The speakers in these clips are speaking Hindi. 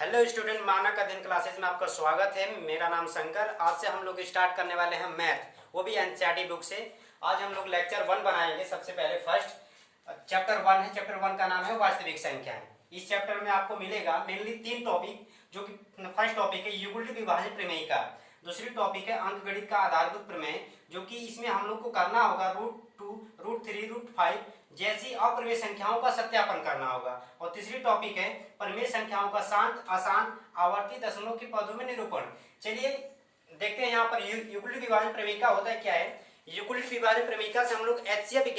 हेलो स्टूडेंट, मानक अध्ययन क्लासेस में आपका स्वागत है। मेरा नाम शंकर। आज से हम लोग स्टार्ट करने वाले हैं मैथ, वो भी एनसीईआरटी बुक से। आज हम लोग लेक्चर 1 बनाएंगे। सबसे पहले फर्स्ट चैप्टर 1 है। चैप्टर 1 का नाम है वास्तविक संख्याएं। इस चैप्टर में आपको मिलेगा मेनली 3 टॉपिक, जो कि फर्स्ट टॉपिक है युगल विभाजन प्रमेय का, दूसरी टॉपिक है अंकगणित का आधारभूत प्रमेय, जो कि इसमें हम लोग को करना होगा √2, √3, √5 जैसी अप्रमेय संख्याओं का सत्यापन करना होगा। और तीसरी टॉपिक है प्रमेय संख्याओं का शांत, अशांत, आवर्ती दशमलव के पदों में निरूपण। चलिए देखते हैं यहाँ पर युगल विभाजन प्रमेयिका होता है क्या है। युगल विभाजन प्रमेयिका से हम लोग एचसीएफ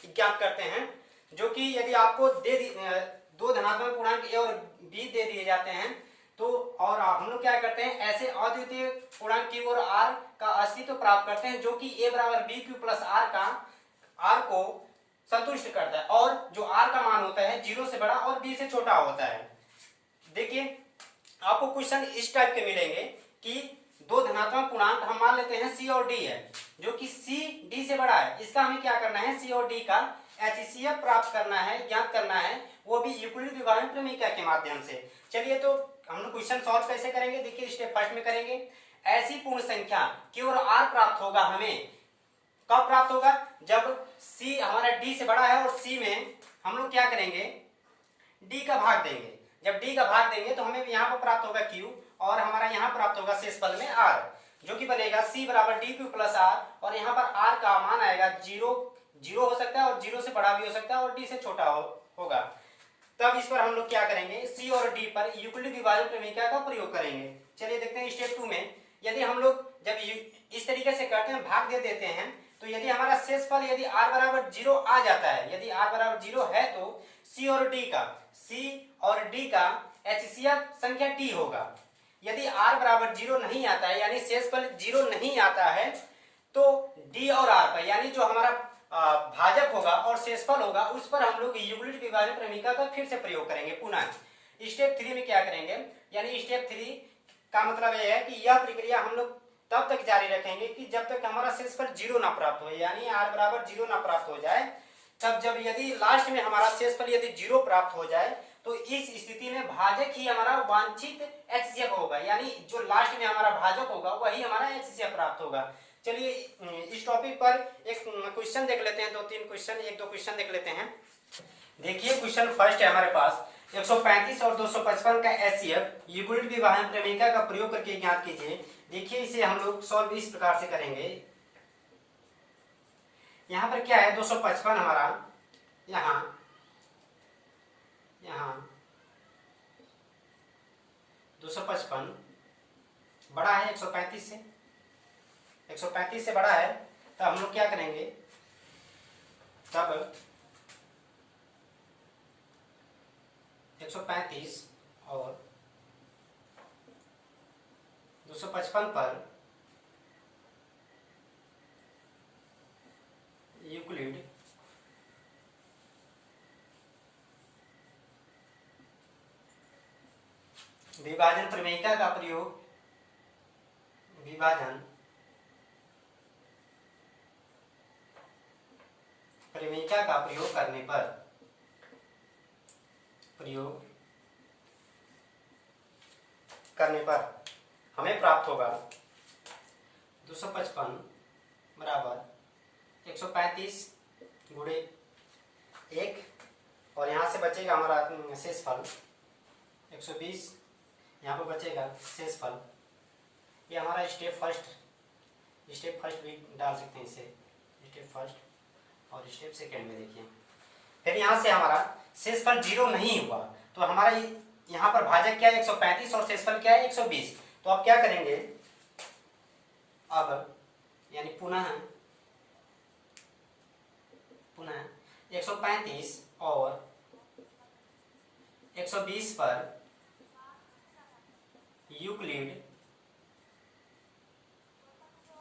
ज्ञात करते हैं, जो कि यदि आपको दो धनात्मक पूर्णांक ए और बी दे दिए जाते हैं तो और हम लोग क्या करते हैं, ऐसे अद्वितीय पूर्णांक क्यू और आर का अस्तित्व प्राप्त करते हैं, जो कि ए बराबर बी क्यू प्लस आर का आर को संतुष्ट करता है, और जो आर का मान होता है 0 से बड़ा और बी से छोटा होता है। देखिए आपको क्वेश्चन इस टाइप के मिलेंगे कि दो धनात्मक पूर्णांक हम मान लेते हैं सी और डी है, जो कि सी डी से बड़ा है। इसका हमें क्या करना है, सी और डी का एचसीएफ प्राप्त करना है, ज्ञात करना है, वो भी युगल विभाजन प्रमेयिका के माध्यम से। चलिए तो हम लोग क्वेश्चन सॉल्व कैसे करेंगे, देखिए स्टेप फर्स्ट में करेंगे। ऐसी पूर्ण संख्या क्यू और आर प्राप्त होगा हमें कब प्राप्त होगा, जब सी हमारा डी से बड़ा है और सी में हम लोग क्या करेंगे, डी का भाग देंगे। जब डी का भाग देंगे तो हमें यहाँ पर प्राप्त होगा क्यू और हमारा यहाँ प्राप्त होगा शेषफल में आर, जो कि बनेगा सी बराबर डी क्यू प्लस आर। और यहाँ पर आर का मान आएगा 0 हो सकता है और 0 से बड़ा भी हो सकता है और डी से छोटा होगा। तब इस पर हम लोग क्या करेंगे, सी और डी पर युगल विभाजन प्रमेयिका का प्रयोग करेंगे। चलिए देखते हैं स्टेप 2 में। यदि हम लोग जब इस तरीके से करते हैं, भाग दे देते हैं, तो यदि हमारा शेषफल यदि r बराबर 0 आ जाता है, यदि r बराबर 0 है तो c और d का एचसीएफ संख्या t होगा। यदि r बराबर 0 नहीं आता है, यानी शेषफल 0 नहीं आता है, तो d और r पर, यानी जो हमारा भाजक होगा और शेषफल होगा, उस पर हम लोग युगल विभाजन प्रमेयिका का फिर से प्रयोग करेंगे पुनः। स्टेप 3 में क्या करेंगे, यानी स्टेप 3 का मतलब यह है कि यह प्रक्रिया हम लोग तब तक जारी रखेंगे कि जब तक हमारा शेषफल 0 ना प्राप्त हो, यानी r बराबर 0 ना प्राप्त हो जाए। तब जब यदि लास्ट में हमारा शेषफल यदि 0 प्राप्त हो जाए, तो इस स्थिति में भाजक ही हमारा वांछित एचसीएफ होगा, यानी जो लास्ट में हमारा भाजक होगा वही हमारा एचसीएफ प्राप्त होगा। चलिए इस टॉपिक पर एक क्वेश्चन देख लेते हैं, एक दो क्वेश्चन देख लेते हैं। देखिए क्वेश्चन फर्स्ट है हमारे पास, 135 और 255 का एचसीएफ युगल विभाजन प्रमेयिका का प्रयोग करके ज्ञात कीजिए। देखिए इसे हम लोग सॉल्व इस प्रकार से करेंगे। यहाँ पर क्या है, 255 हमारा यहाँ 255 बड़ा है 135 से, 135 से बड़ा है। तो हम लोग क्या करेंगे, तब 135 और 255 पर यूक्लिड विभाजन प्रमेयिका का प्रयोग, विभाजन प्रमेयिका का प्रयोग करने पर हमें प्राप्त होगा 255 बराबर 135 गुणे 1, और यहाँ से बचेगा हमारा शेषफल 120, यहाँ पर बचेगा शेषफल। ये हमारा स्टेप फर्स्ट भी डाल सकते हैं इसे, स्टेप फर्स्ट और स्टेप सेकेंड में देखिए। फिर यहाँ से हमारा शेषफल 0 नहीं हुआ, तो हमारा यहाँ पर भाजक क्या है 135 और शेषफल क्या है 120। तो अब क्या करेंगे, अब यानी पुनः 135 और 120 पर यूक्लिड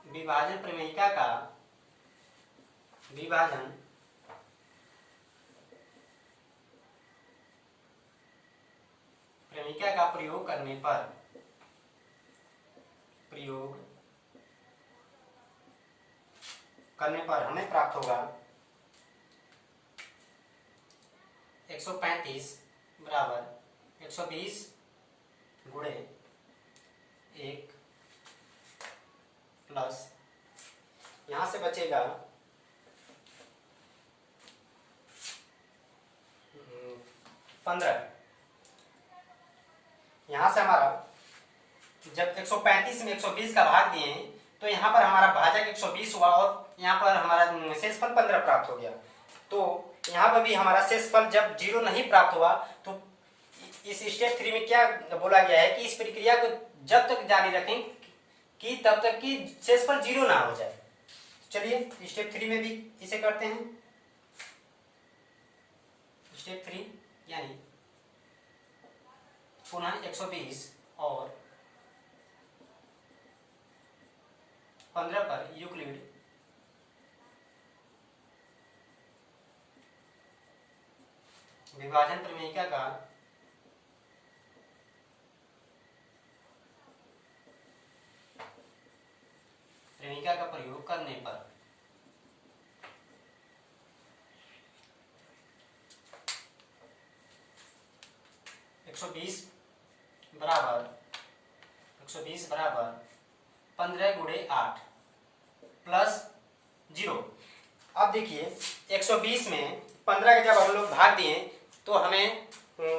विभाजन प्रमेयिका का प्रयोग करने पर हमें प्राप्त होगा 135 बराबर 120 गुणे 1 प्लस यहां से बचेगा 15। यहां से हमारा जब 135 में 120 का भाग दिए तो यहाँ पर हमारा भाजक 120 हुआ और यहाँ पर हमारा शेषफल 15 प्राप्त हो गया। तो यहाँ पर भी हमारा शेषफल जब 0 नहीं प्राप्त हुआ तो इस स्टेप 3 में क्या बोला गया है कि इस प्रक्रिया को जब तक जारी रखें कि तब तक कि शेषफल 0 ना हो जाए। चलिए स्टेप 3 में भी इसे करते हैं। स्टेप 3 यानी पुनः 120 और 15 पर यूक्लिड विभाजन प्रमेयिका का प्रयोग करने पर बराबर 15 गुणे 8 प्लस 0। अब देखिए 120 में 15 के जब हम लोग भाग दिए तो हमें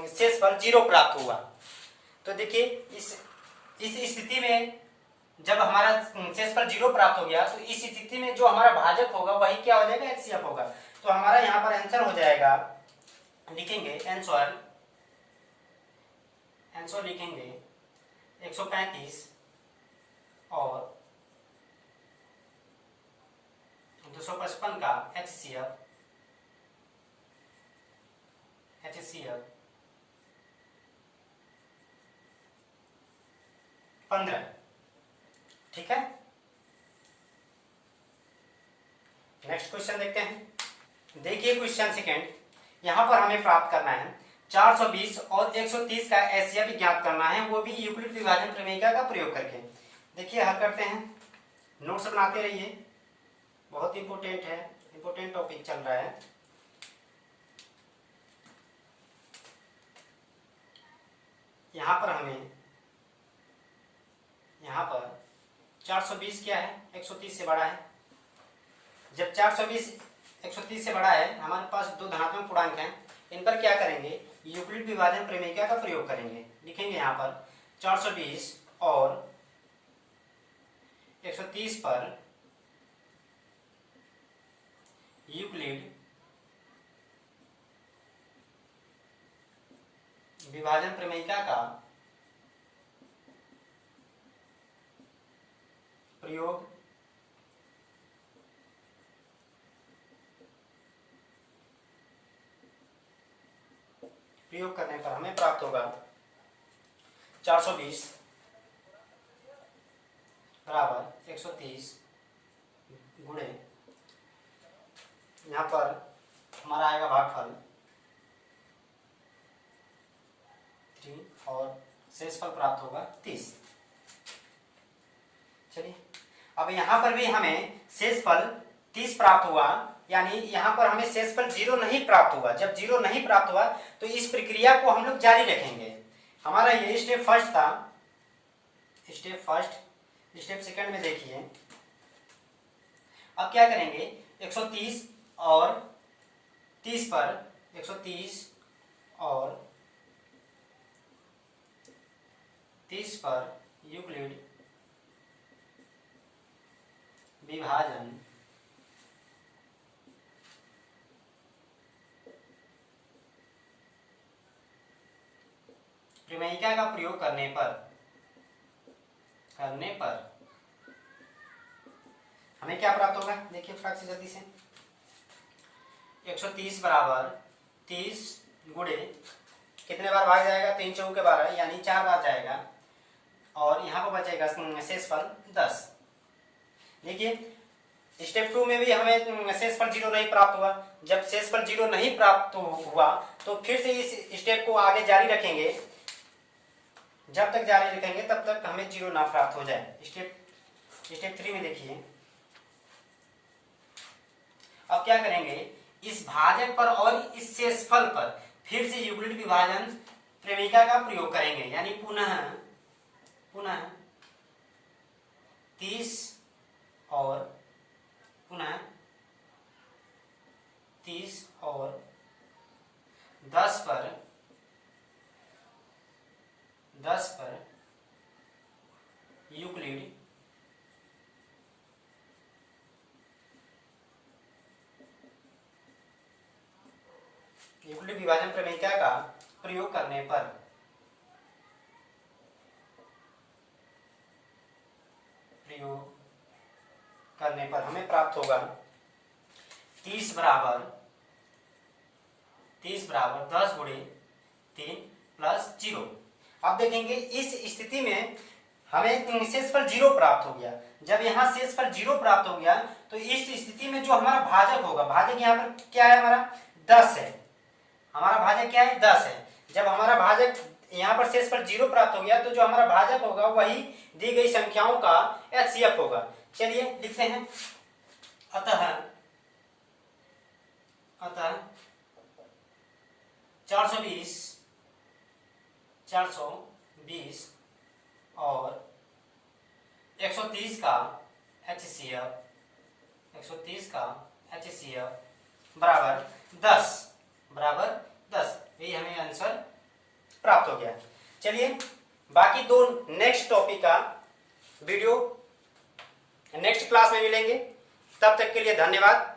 शेषफल 0 प्राप्त हुआ। तो देखिए इस स्थिति में जब हमारा शेषफल 0 प्राप्त हो गया तो इस स्थिति में जो हमारा भाजक होगा वही क्या हो जाएगा, एचसीएफ होगा। तो हमारा यहाँ पर आंसर हो जाएगा, लिखेंगे आंसर लिखेंगे 135 और 255 का एचसीएफ 15। ठीक है, नेक्स्ट क्वेश्चन देखते हैं। देखिए क्वेश्चन सेकेंड, यहां पर हमें प्राप्त करना है 420 और 130 का एचसीएफ ज्ञात करना है, वो भी यूक्लिड विभाजन प्रमेयिका का प्रयोग करके। देखिए हल करते हैं, नोट्स बनाते रहिए, बहुत इंपोर्टेंट है, इंपोर्टेंट टॉपिक चल रहा है। यहां पर हमें 420 क्या है, 130 से बड़ा है। जब 420 130 से बड़ा है, हमारे पास दो धनात्मक पूर्णांक हैं, इन पर क्या करेंगे, यूक्लिड विभाजन प्रमेयिका का प्रयोग करेंगे। लिखेंगे यहाँ पर 420 और 130 पर यूक्लिड विभाजन प्रमेयिका का प्रयोग करने पर हमें प्राप्त होगा 420 बराबर 130 गुणे, यहाँ पर हमारा आएगा भागफल 3 और शेषफल प्राप्त होगा 30। चलिए अब यहाँ पर भी हमें शेषफल 30 प्राप्त हुआ, यानी यहाँ पर हमें शेषफल 0 नहीं प्राप्त हुआ। जब 0 नहीं प्राप्त हुआ तो इस प्रक्रिया को हम लोग जारी रखेंगे। हमारा ये स्टेप फर्स्ट था। स्टेप सेकंड में देखिए, अब क्या करेंगे, 130 और 30 पर 130 और 30 पर यूक्लिड विभाजन प्रमेयिका का प्रयोग करने पर हमें क्या प्राप्त होगा, देखिए फटाक से जल्दी से। 130 बराबर 30 गुणे कितने बार भाग जाएगा, 3 चौके 12, यानी 4 बार जाएगा और यहाँ पर बचेगा शेषफल 10। देखिए स्टेप 2 में भी हमें शेषफल 0 नहीं प्राप्त हुआ। जब शेषफल 0 नहीं प्राप्त हुआ तो फिर से इस स्टेप को आगे जारी रखेंगे। जब तक जारी रखेंगे तब तक हमें 0 ना प्राप्त हो जाए। स्टेप 3 में देखिए, अब क्या करेंगे, इस भाजक पर और इस शेषफल पर फिर से यूक्लिड विभाजन प्रेमिका का प्रयोग करेंगे, यानी पुनः पुनः 30 और पुनः 30 और 10 पर यूक्लिड विभाजन प्रमेय का प्रयोग करने पर हमें प्राप्त होगा 30 बराबर 10 गुणे 3 प्लस 0। अब देखेंगे इस स्थिति में हमें शेषफल 0 प्राप्त हो गया। जब यहाँ शेषफल 0 प्राप्त हो गया तो इस स्थिति में जो हमारा भाजक होगा, भाजक यहाँ पर क्या है, हमारा 10 है। हमारा भाजक क्या है, 10 है। जब हमारा भाजक यहाँ पर शेषफल 0 प्राप्त हो गया तो जो हमारा भाजक होगा वही दी गई संख्याओं का एचसीएफ होगा। चलिए लिखते हैं, अतः 420 और 130 का HCF बराबर 10 यही हमें आंसर प्राप्त हो गया। चलिए बाकी दो नेक्स्ट टॉपिक का वीडियो नेक्स्ट क्लास में मिलेंगे। तब तक के लिए धन्यवाद।